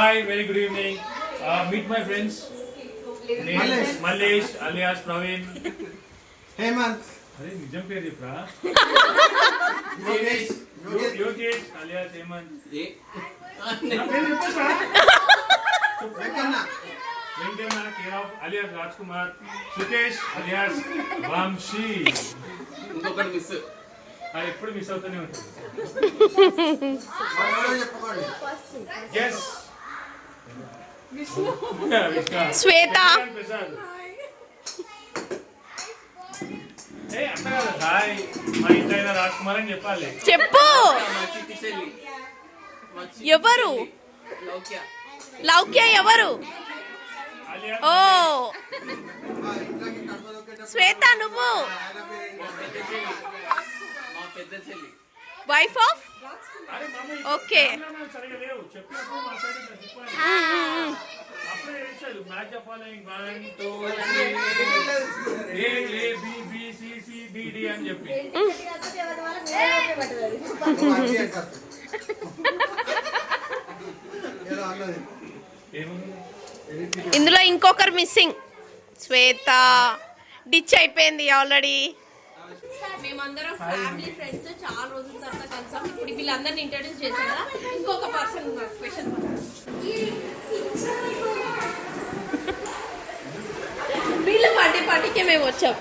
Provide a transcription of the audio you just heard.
Hi, very good evening. Meet my friends. Mallesh alias Praveen. Hemant. अरे निजम पेर చెప్పరా Yogesh alias Hemant. నా పేరు చెప్పరా Venkanna care of alias Rajkumar. Sukesh alias Vamshi. ఇంకొకటి మిస్ అది ఎప్పుడు మిస్ అవుతూనే ఉంటుంది. Yes. శ్వేత హాయ్ మా ఇంట్లో అయినా రాజ్కుమార్ అని చెప్పాలి. చెప్పు ఎవరు లౌక్య ఎవరు? ఓ శ్వేత నువ్వు మా పెద్ద చెల్లి wife of okay match of following 1 2 3 A B B C C D D అని చెప్పి ఇందులో ఇంకొకరు మిస్సింగ్. శ్వేత డిచ్ అయిపోయింది ఆల్రెడీ. మేమందరం ఫ్యామిలీ ఫ్రెండ్స్ చాలా రోజుల తర్వాత కలిసాం. ఇప్పుడు వీళ్ళందరినీ ఇంట్రడ్యూస్ చేశాను కదా, ఇంకొక పర్సన్ ఉన్నారు స్పెషల్. వీళ్ళ పార్టీకే మేము వచ్చాం.